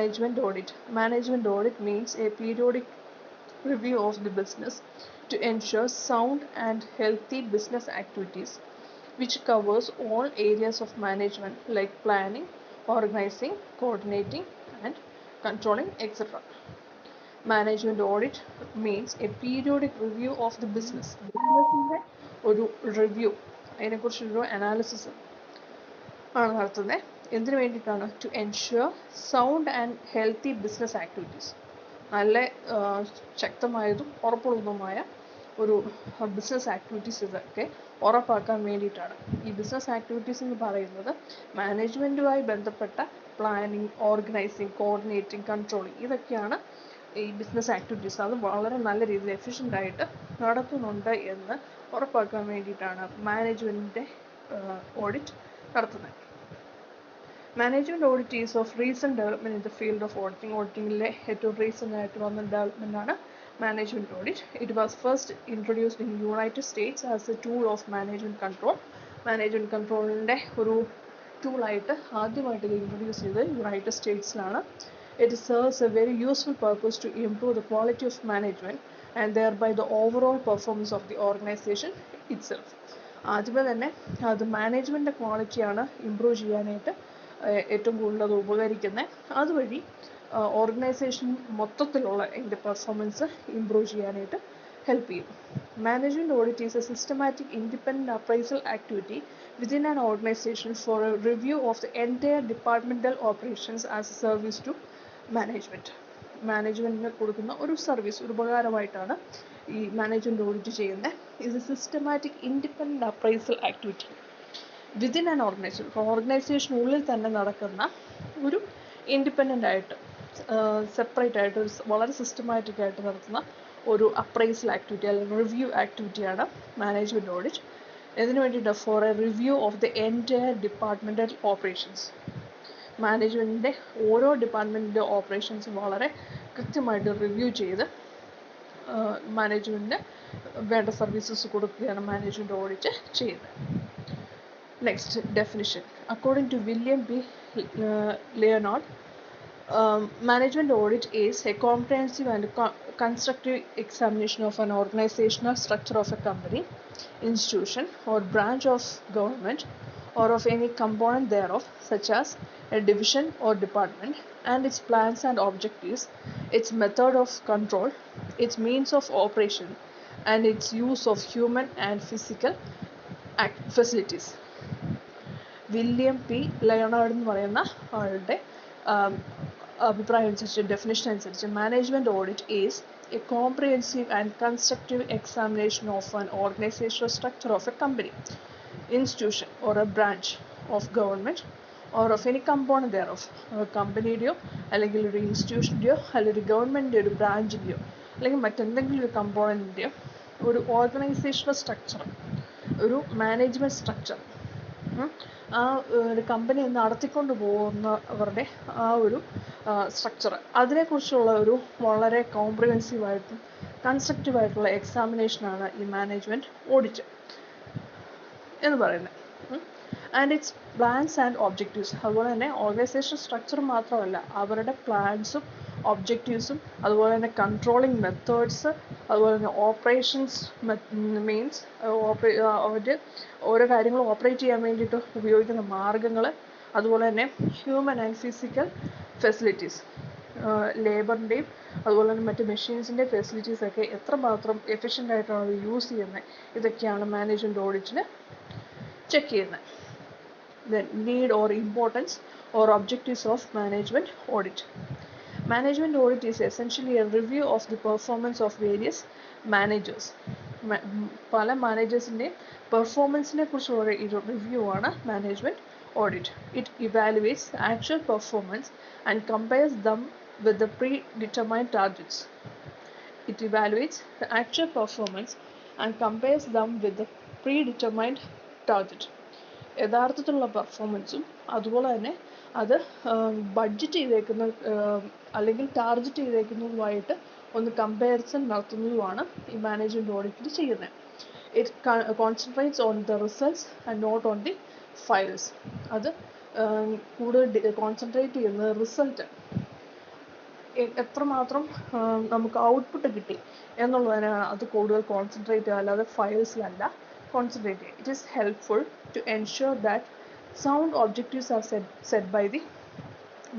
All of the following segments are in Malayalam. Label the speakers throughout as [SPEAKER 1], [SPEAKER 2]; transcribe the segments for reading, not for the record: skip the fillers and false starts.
[SPEAKER 1] management audit. Management audit means a periodic review of the business to ensure sound and healthy business activities, which covers all areas of management like planning, organizing, coordinating, and controlling, etc. Management audit means a periodic review of the business. ബിസിനസിൻ്റെ ഒരു റിവ്യൂ, അതിനെക്കുറിച്ചൊരു അനാലിസിസ് ആണ് നടത്തുന്നത്. എന്തിനു വേണ്ടിയിട്ടാണ്? To ensure sound and healthy business activities. നല്ല ശക്തമായതും ഉറപ്പുള്ളതുമായ ഒരു ബിസിനസ് ആക്ടിവിറ്റീസ് ഇതൊക്കെ ഉറപ്പാക്കാൻ വേണ്ടിയിട്ടാണ്. ഈ ബിസിനസ് ആക്ടിവിറ്റീസ് എന്ന് പറയുന്നത് മാനേജ്മെൻറ്റുമായി ബന്ധപ്പെട്ട പ്ലാനിങ്, ഓർഗനൈസിങ്, കോർഡിനേറ്റിംഗ്, കൺട്രോളിങ്, ഇതൊക്കെയാണ് ഈ ബിസിനസ് ആക്ടിവിറ്റീസ്. അത് വളരെ നല്ല രീതിയിൽ എഫിഷ്യൻ്റായിട്ട് നടത്തുന്നുണ്ട് എന്ന് ഉറപ്പാക്കാൻ വേണ്ടിയിട്ടാണ് മാനേജ്മെൻറ്റിൻ്റെ ഓഡിറ്റ് നടത്തുന്നത്. Management audit is of recent development in the field of auditing. ഓഡിറ്റിങ്ങിലെ ഏറ്റവും റീസെൻ്റ് ആയിട്ട് വന്ന ഡെവലപ്മെൻറ്റാണ് management audit. It was first introduced in United States as a tool of management control. Management കൺട്രോളിൻ്റെ ഒരു ടൂളായിട്ട് ആദ്യമായിട്ട് ഇത് ഇൻട്രൊഡ്യൂസ് ചെയ്തത് യുണൈറ്റഡ് സ്റ്റേറ്റ്സിലാണ്. It serves a very useful purpose to improve the quality of management and thereby the overall performance of the organization itself. ആദ്യമേ തന്നെ അത് മാനേജ്മെൻറ്റിൻ്റെ ക്വാളിറ്റിയാണ് ഇമ്പ്രൂവ് ചെയ്യാനായിട്ട് ഏറ്റവും കൂടുതൽ അത് ഉപകരിക്കുന്നത്. അതുവഴി ഓർഗനൈസേഷൻ മൊത്തത്തിലുള്ള അതിൻ്റെ പെർഫോമൻസ് ഇമ്പ്രൂവ് ചെയ്യാനായിട്ട് ഹെൽപ്പ് ചെയ്യും. Management audit is A systematic independent appraisal activity within an organization for a review of the entire departmental operations as a service to management. മാനേജ്മെൻറ്റിന് കൊടുക്കുന്ന ഒരു സർവീസ്, ഒരു ഉപകാരമായിട്ടാണ് ഈ മാനേജ്മെൻറ്റ് ഓഡിറ്റ് ചെയ്യുന്നത്. ഇത് systematic independent appraisal activity within an organisation, ഓർഗനൈസേഷനുള്ളിൽ തന്നെ നടക്കുന്ന ഒരു ഇൻഡിപെൻഡൻ്റ് ആയിട്ട് സെപ്പറേറ്റ് ആയിട്ട് ഒരു വളരെ സിസ്റ്റമാറ്റിക് ആയിട്ട് നടത്തുന്ന ഒരു അപ്രൈസൽ ആക്ടിവിറ്റി അല്ലെങ്കിൽ റിവ്യൂ ആക്ടിവിറ്റിയാണ് മാനേജ്മെൻറ്റ് ഓഡിറ്റ്. ഇതിനു വേണ്ടിയിട്ട് for a review of the entire departmental operations. മാനേജ്മെൻറ്റിൻ്റെ ഓരോ ഡിപ്പാർട്ട്മെൻറ്റിൻ്റെ ഓപ്പറേഷൻസും വളരെ കൃത്യമായിട്ട് റിവ്യൂ ചെയ്ത് മാനേജ്മെൻറ്റിന് വേണ്ട സർവീസസ് കൊടുക്കുകയാണ് മാനേജ്മെൻറ്റ് ഓഡിറ്റ് ചെയ്യുന്നത്. Next definition. According to William P Leonard, management audit is a comprehensive and constructive examination of an organizational structure of a company, institution, or branch of government, or of any component thereof, such as a division or department, and its plans and objectives, its method of control, its means of operation, and its use of human and physical facilities. William P Leonard എന്ന് പറയുന്ന ആളുടെ അഭിപ്രായം അനുസരിച്ച്, ഡെഫിനിഷൻ അനുസരിച്ച്, management audit is a comprehensive and constructive examination of an organisational structure of a company, institution or a branch of government or of any component thereof. കമ്പനിയുടെയോ അല്ലെങ്കിൽ ഒരു ഇൻസ്റ്റിറ്റ്യൂഷൻ്റെയോ അല്ലെങ്കിൽ ഒരു ഗവൺമെൻറ്റിൻ്റെ ഒരു ബ്രാഞ്ചിൻ്റെയോ അല്ലെങ്കിൽ മറ്റെന്തെങ്കിലും ഒരു കമ്പോണൻറ്റിൻ്റെയോ ഒരു ഓർഗനൈസേഷണൽ സ്ട്രക്ചർ, ഒരു മാനേജ്മെൻറ്റ് സ്ട്രക്ചർ, ആ ഒരു കമ്പനി നടത്തിക്കൊണ്ട് പോകുന്നവരുടെ ആ ഒരു സ്ട്രക്ചർ, അതിനെക്കുറിച്ചുള്ള ഒരു വളരെ കോംപ്രിഹെൻസീവായിട്ടും കൺസ്ട്രക്റ്റീവായിട്ടുള്ള എക്സാമിനേഷനാണ് ഈ മാനേജ്മെൻറ്റ് ഓഡിറ്റ് എന്ന് പറയുന്നത്. And its plans and objectives. അതുപോലെ തന്നെ ഓർഗനൈസേഷൻ സ്ട്രക്ചർ മാത്രമല്ല, അവരുടെ പ്ലാൻസും ഒബ്ജക്റ്റീവ്സും, അതുപോലെ തന്നെ കൺട്രോളിങ് മെത്തേഡ്സ്, അതുപോലെ തന്നെ ഓപ്പറേഷൻസ് മീൻസ് അവർ ഓരോ കാര്യങ്ങൾ ഓപ്പറേറ്റ് ചെയ്യാൻ വേണ്ടിയിട്ട് ഉപയോഗിക്കുന്ന മാർഗങ്ങൾ, അതുപോലെ തന്നെ ഹ്യൂമൻ ആൻഡ് ഫിസിക്കൽ ഫെസിലിറ്റീസ്, ലേബറിൻ്റെയും അതുപോലെ തന്നെ മറ്റ് മെഷീൻസിൻ്റെ ഫെസിലിറ്റീസൊക്കെ എത്രമാത്രം എഫിഷ്യൻ്റായിട്ടാണ് അത് യൂസ് ചെയ്യുന്നത്, ഇതൊക്കെയാണ് മാനേജ്മെൻറ്റ് ഓഡിറ്റിന് ചെക്ക് ചെയ്യുന്നത്. Then need or importance or objectives of management audit. Management audit is essentially a review of the performance of various managers. പല മാനേജേഴ്സിൻ്റെ പെർഫോമൻസിനെ കുറിച്ചുള്ള ഒരു റിവ്യൂ ആണ് management audit. It evaluates actual performance and compares dum with the predetermined targets. It evaluates the actual performance and compares them with the predetermined target. യഥാർത്ഥത്തിലുള്ള പെർഫോമൻസും അതുപോലെ തന്നെ അത് ബഡ്ജറ്റ് ചെയ്തേക്കുന്ന അല്ലെങ്കിൽ ടാർഗറ്റ് ചെയ്തേക്കുന്നതുമായിട്ട് ഒന്ന് കമ്പാരിസൺ നടത്തുന്നതുമാണ് ഈ മാനേജ്മെൻറ്റ് ഓഡിറ്റിൽ ചെയ്യുന്നത്. It concentrates on the results and not on the files. അത് കൂടുതൽ കോൺസെൻട്രേറ്റ് ചെയ്യുന്നത് റിസൾട്ട്, എത്രമാത്രം നമുക്ക് ഔട്ട്പുട്ട് കിട്ടി എന്നുള്ളതിനാണ് അത് കൂടുതൽ കോൺസെൻട്രേറ്റ് ചെയ്യുക, അല്ലാതെ ഫയൽസിലല്ല കോൺസെൻട്രേറ്റ് ചെയ്യുക. It is helpful to ensure that sound objectives are set by the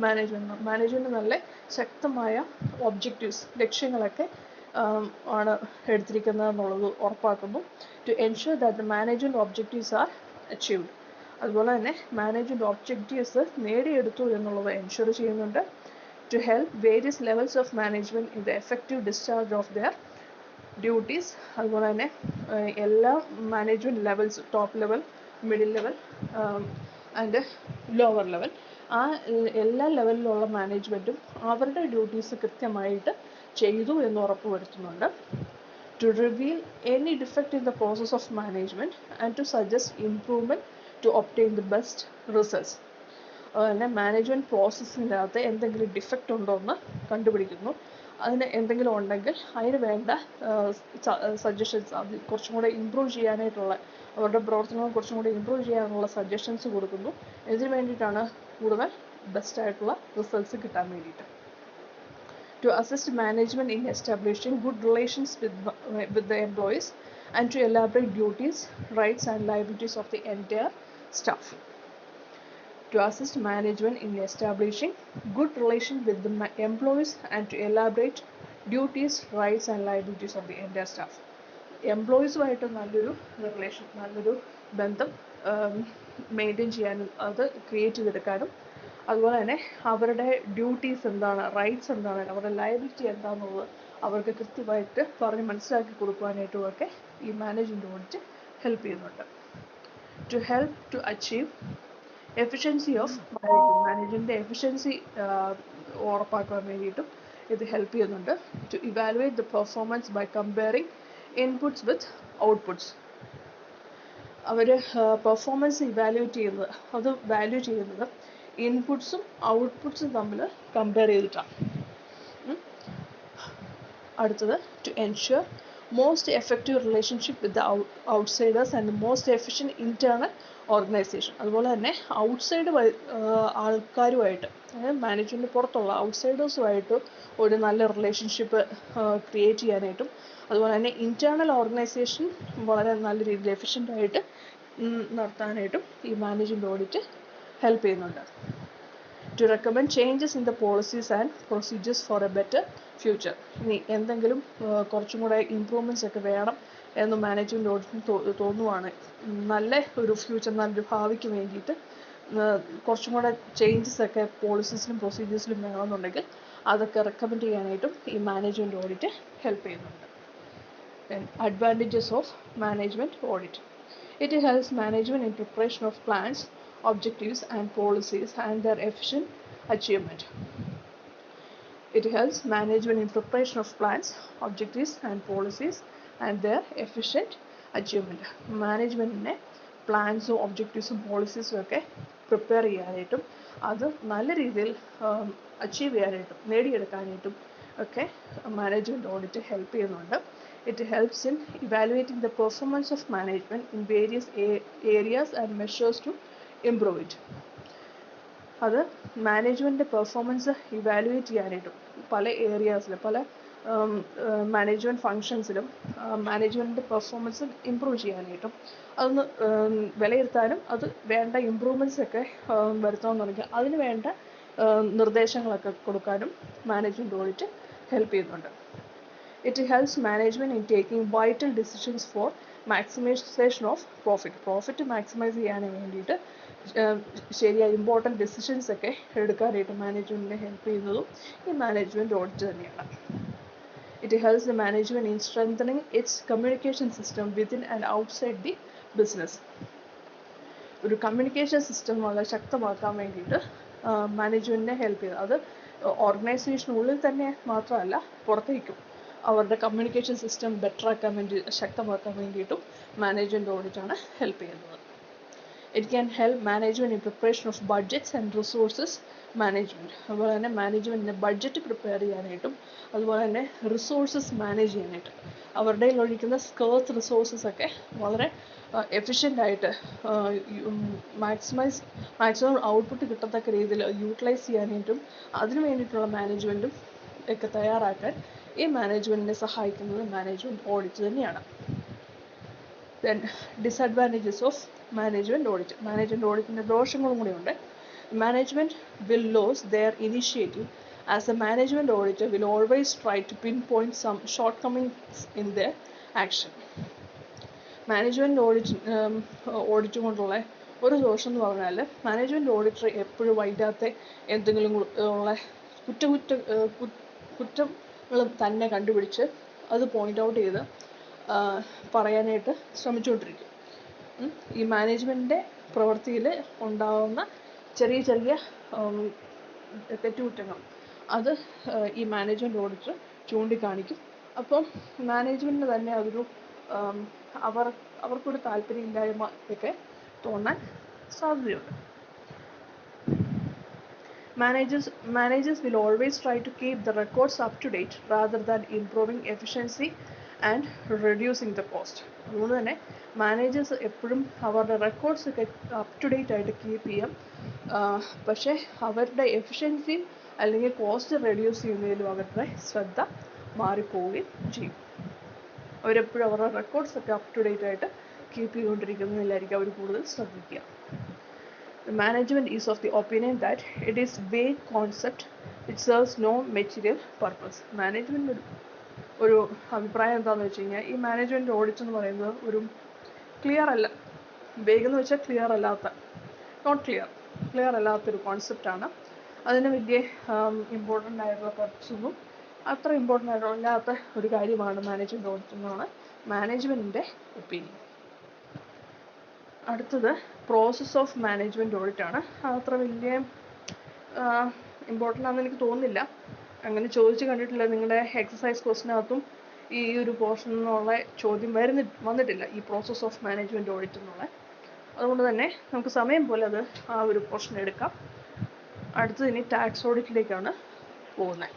[SPEAKER 1] management നല്ല ശക്തമായ ഒബ്ജക്റ്റീവ്സ് ലക്ഷ്യങ്ങളൊക്കെ ആണ് എടുത്തിരിക്കുന്നത് എന്നുള്ളത് ഉറപ്പാക്കുന്നു. To ensure that the management objectives are achieved. അതുപോലെ തന്നെ മാനേജ്മെൻറ്റ് ഒബ്ജക്റ്റീവ്സ് നേടിയെടുത്തു എന്നുള്ളത് എൻഷുർ ചെയ്യുന്നുണ്ട്. To help various levels of management in the effective discharge of their duties. അതുപോലെ തന്നെ എല്ലാ management levels, top level, middle level and lower level, ആ എല്ലാ ലെവലിലുള്ള മാനേജ്മെൻറ്റും അവരുടെ ഡ്യൂട്ടീസ് കൃത്യമായിട്ട് ചെയ്തു എന്ന് ഉറപ്പ് വരുത്തുന്നുണ്ട്. To reveal any defect in the process of management and to suggest improvement to obtain the best results. അതുതന്നെ മാനേജ്മെൻറ്റ് പ്രോസസ്സിൻ്റെ അകത്ത് എന്തെങ്കിലും ഡിഫക്റ്റ് ഉണ്ടോ എന്ന് കണ്ടുപിടിക്കുന്നു. അതിന് എന്തെങ്കിലും ഉണ്ടെങ്കിൽ അതിന് വേണ്ട സജഷൻസ്, അത് കുറച്ചും കൂടെ ഇമ്പ്രൂവ് ചെയ്യാനായിട്ടുള്ള, അവരുടെ പ്രവർത്തനങ്ങൾ കുറച്ചും കൂടി ഇമ്പ്രൂവ് ചെയ്യാനുള്ള സജഷൻസ് കൊടുക്കുന്നു. ഇതിന് വേണ്ടിയിട്ടാണ് കൂടുതൽ ബെസ്റ്റായിട്ടുള്ള റിസൾട്ട്സ് കിട്ടാൻ വേണ്ടിയിട്ട്. To assist management in establishing good relations with the employees and to elaborate duties, rights and liabilities of the entire staff. To assist management in establishing good relation with the employees and to elaborate duties, rights and liabilities of the entire staff. എംപ്ലോയീസുമായിട്ട് നല്ലൊരു റിലേഷൻ, നല്ലൊരു ബന്ധം മെയിൻറ്റെയിൻ ചെയ്യാനും അത് ക്രിയേറ്റ് ചെയ്തെടുക്കാനും, അതുപോലെ തന്നെ അവരുടെ ഡ്യൂട്ടീസ് എന്താണ്, റൈറ്റ്സ് എന്താണ്, അവരുടെ ലയബിലിറ്റി എന്താണെന്നുള്ളത് അവർക്ക് കൃത്യമായിട്ട് പറഞ്ഞ് മനസ്സിലാക്കി കൊടുക്കുവാനായിട്ടും ഒക്കെ ഈ മാനേജ്മെൻറ്റ് ഓഡിറ്റ് ഹെൽപ്പ് ചെയ്യുന്നുണ്ട്. To help to achieve efficiency of മാനേജ്മെൻറ്റിൻ്റെ എഫിഷ്യൻസി ഉറപ്പാക്കാൻ വേണ്ടിയിട്ടും ഇത് ഹെൽപ്പ് ചെയ്യുന്നുണ്ട്. To evaluate the performance by comparing inputs with outputs. അവർ പെർഫോമൻസ് ഇവാലുവേറ്റ് ചെയ്യുന്നത്, അത് വാല്യൂ ചെയ്യുന്നത് ഇൻപുട്സും ഔട്ട്പുട്സും തമ്മിൽ കമ്പയർ ചെയ്തിട്ടാണ്. അടുത്തത്, to ensure most effective relationship with the outsiders and most efficient internal organisation. അതുപോലെ തന്നെ ഔട്ട്സൈഡ് ആൾക്കാരുമായിട്ട്, അതായത് മാനേജ്മെൻറ്റ് പുറത്തുള്ള ഔട്ട്സൈഡേഴ്സുമായിട്ട് ഒരു നല്ല റിലേഷൻഷിപ്പ് ക്രിയേറ്റ് ചെയ്യാനായിട്ടും, അതുപോലെ തന്നെ ഇൻറ്റേർണൽ ഓർഗനൈസേഷൻ വളരെ നല്ല രീതിയിൽ എഫിഷ്യൻ്റായിട്ട് നടത്താനായിട്ടും ഈ മാനേജ്മെൻറ്റ് ഓഡിറ്റ് ഹെൽപ്പ് ചെയ്യുന്നുണ്ട്. To recommend changes in the policies and procedures for a better future. ഇനി എന്തെങ്കിലും കുറച്ചും കൂടെ ഇമ്പ്രൂവ്മെൻറ്റ്സ് ഒക്കെ വേണം എന്ന് മാനേജ്മെൻറ്റ് ഓഡിറ്റിന് തോന്നുവാണ്, നല്ല ഒരു ഫ്യൂച്ചർ, നല്ലൊരു ഭാവിക്ക് വേണ്ടിയിട്ട് കുറച്ചും കൂടെ ചേഞ്ചസ് ഒക്കെ പോളിസീസിലും പ്രൊസീജിയേഴ്സിലും വേണമെന്നുണ്ടെങ്കിൽ അതൊക്കെ റെക്കമെൻഡ് ചെയ്യാനായിട്ടും ഈ മാനേജ്മെൻറ്റ് ഓഡിറ്റ് ഹെൽപ്പ് ചെയ്യുന്നുണ്ട്. Advantages of management audit. It helps management in preparation of plans, objectives and policies and their efficient achievement. It helps management in preparation of plans, objectives and policies and their efficient achievement. മാനേജ്മെൻറ്റിനെ പ്ലാൻസും ഒബ്ജക്റ്റീവ്സും പോളിസീസും ഒക്കെ പ്രിപ്പയർ ചെയ്യാനായിട്ടും അത് നല്ല രീതിയിൽ അച്ചീവ് ചെയ്യാനായിട്ടും നേടിയെടുക്കാനായിട്ടും ഒക്കെ മാനേജ്മെൻറ്റ് ഓഡിറ്റ് ഹെൽപ്പ് ചെയ്യുന്നുണ്ട്. It helps in evaluating the performance of management in various areas and measures to improve it. അത് മാനേജ്മെൻറ്റ് പെർഫോമൻസ് ഇവാലുവേറ്റ് ചെയ്യാനായിട്ടും പല ഏരിയാസിലും, പല മാനേജ്മെൻറ്റ് ഫങ്ഷൻസിലും മാനേജ്മെൻറ്റിൻ്റെ പെർഫോമൻസ് ഇമ്പ്രൂവ് ചെയ്യാനായിട്ടും അതൊന്ന് വിലയിരുത്താനും അത് വേണ്ട ഇമ്പ്രൂവ്മെൻറ്റ്സ് ഒക്കെ വരുത്തണമെന്നുണ്ടെങ്കിൽ അതിന് വേണ്ട നിർദ്ദേശങ്ങളൊക്കെ കൊടുക്കാനും മാനേജ്മെൻറ്റ് ഓഡിറ്റ് ഹെൽപ്പ് ചെയ്യുന്നുണ്ട്. It helps management in taking vital decisions for maximization of profit. Profit maximise ചെയ്യാൻ വേണ്ടിയിട്ട് ശരിയായ ഇമ്പോർട്ടൻറ്റ് ഡിസിഷൻസ് ഒക്കെ എടുക്കാനായിട്ട് മാനേജ്മെൻറ്റിനെ ഹെൽപ്പ് ചെയ്യുന്നതും ഈ മാനേജ്മെൻറ്റ് ഓഡിറ്റ് തന്നെയാണ്. It helps the management in strengthening its communication system within and outside the business. ഒരു കമ്മ്യൂണിക്കേഷൻ സിസ്റ്റം വളരെ ശക്തമാക്കാൻ വേണ്ടിയിട്ട് മാനേജ്മെൻറ്റിനെ ഹെൽപ്പ് ചെയ്യുന്നത്, അത് ഓർഗനൈസേഷനുള്ളിൽ തന്നെ മാത്രമല്ല പുറത്തേക്കും അവരുടെ കമ്മ്യൂണിക്കേഷൻ സിസ്റ്റം ബെറ്റർ ആക്കാൻ വേണ്ടി, ശക്തമാക്കാൻ വേണ്ടിയിട്ടും മാനേജ്മെൻറ്റ് ഓഡിറ്റാണ് ഹെൽപ്പ് ചെയ്യുന്നത്. It can help management in preparation of budgets and resources management. അതുപോലെ തന്നെ മാനേജ്മെൻറ്റിൻ്റെ ബഡ്ജറ്റ് പ്രിപ്പയർ ചെയ്യാനായിട്ടും അതുപോലെ തന്നെ റിസോഴ്സസ് മാനേജ് ചെയ്യാനായിട്ടും അവരുടെ ഒഴിക്കുന്ന സ്കേർസ് റിസോഴ്സസ് ഒക്കെ വളരെ എഫിഷ്യൻ്റായിട്ട് മാക്സിമം ഔട്ട്പുട്ട് കിട്ടത്തക്ക രീതിയിൽ യൂട്ടിലൈസ് ചെയ്യാനായിട്ടും അതിനു വേണ്ടിയിട്ടുള്ള മാനേജ്മെൻറ്റും ഒക്കെ തയ്യാറാക്കാൻ ഈ മാനേജ്മെൻറ്റിനെ സഹായിക്കുന്നത് മാനേജ്മെൻറ്റ് ഓഡിറ്റ് തന്നെയാണ്. Then disadvantages of management audit. Management ഓഡിറ്റിൻ്റെ ദോഷങ്ങളും കൂടിയുണ്ട്. Management will lose their initiative as a management auditor will always try to pinpoint some shortcomings in their action. Management audit കൊണ്ടുള്ള ഒരു ദോഷം എന്ന് പറഞ്ഞാൽ മാനേജ്മെൻറ്റ് ഓഡിറ്റർ എപ്പോഴും അതിൻ്റെ എന്തെങ്കിലും ഉള്ള കുറ്റങ്ങൾ തന്നെ കണ്ടുപിടിച്ച് അത് പോയിൻ്റ് ഔട്ട് ചെയ്ത് പറയാനായിട്ട് ശ്രമിച്ചുകൊണ്ടിരിക്കും. ഈ മാനേജ്മെൻറ്റിൻ്റെ പ്രവൃത്തിയിൽ ഉണ്ടാകുന്ന ചെറിയ ചെറിയ തെറ്റുകുറ്റങ്ങൾ അത് ഈ മാനേജ്മെൻറ്റ് ഓഡിറ്റർ ചൂണ്ടിക്കാണിക്കും. അപ്പം മാനേജ്മെൻറ്റിന് തന്നെ അതൊരു അവർക്കൊരു താല്പര്യമില്ലായ്മ ഒക്കെ തോന്നാൻ സാധ്യതയുണ്ട്. Managers will always try to keep the records up to date rather than improving efficiency and reducing the cost. അതുകൊണ്ട് തന്നെ മാനേജേഴ്സ് എപ്പോഴും അവരുടെ റെക്കോർഡ്സ് ഒക്കെ അപ് ടു ഡേറ്റ് ആയിട്ട് കീപ്പ് ചെയ്യും. പക്ഷേ അവരുടെ എഫിഷ്യൻസി അല്ലെങ്കിൽ കോസ്റ്റ് റെഡ്യൂസ് ചെയ്യുന്നതിലും അവരുടെ ശ്രദ്ധ മാറിപ്പോവുകയും ചെയ്യും. അവരെപ്പോഴും അവരുടെ റെക്കോർഡ്സ് ഒക്കെ അപ് ടു ഡേറ്റ് ആയിട്ട് കീപ്പ് ചെയ്തുകൊണ്ടിരിക്കുന്നതിലായിരിക്കും അവർ കൂടുതൽ ശ്രദ്ധിക്കുക. The management is of the opinion that it is vague concept which serves no material purpose. Management ഒരു അഭിപ്രായം എന്താണെന്ന് വെച്ച് കഴിഞ്ഞാൽ ഈ മാനേജ്മെൻറ്റ് ഓഡിറ്റ് എന്ന് പറയുന്നത് ഒരു ക്ലിയർ അല്ല, വേഗം എന്ന് വെച്ചാൽ ക്ലിയർ അല്ലാത്തൊരു കോൺസെപ്റ്റാണ്. അതിന് വലിയ ഇമ്പോർട്ടൻ്റ് ആയിട്ടുള്ള പർപ്പസൊന്നും അത്ര ഇമ്പോർട്ടൻ്റ് അല്ലാത്ത ഒരു കാര്യമാണ് മാനേജ്മെൻറ്റ് ഓഡിറ്റ് എന്നാണ് മാനേജ്മെൻറ്റിൻ്റെ ഒപ്പീനിയൻ. അടുത്തത് പ്രോസസ് ഓഫ് മാനേജ്മെൻറ്റ് ഓഡിറ്റ് ആണ്. അത്ര വലിയ ഇമ്പോർട്ടൻ്റ് ആണെന്ന് എനിക്ക് തോന്നുന്നില്ല. അങ്ങനെ ചോദിച്ച് കണ്ടിട്ടില്ല. നിങ്ങളുടെ എക്സസൈസ് ക്വസ്റ്റിനകത്തും ഈ ഒരു പോർഷൻ എന്നുള്ള ചോദ്യം വന്നിട്ടില്ല, ഈ പ്രോസസ് ഓഫ് മാനേജ്മെൻറ്റ് ഓഡിറ്റ് എന്നുള്ള. അതുകൊണ്ട് തന്നെ നമുക്ക് സമയം പോലെ അത് ആ ഒരു പോർഷൻ എടുക്കാം. അടുത്തത് ഇനി ടാക്സ് ഓഡിറ്റിലേക്കാണ് പോകുന്നത്.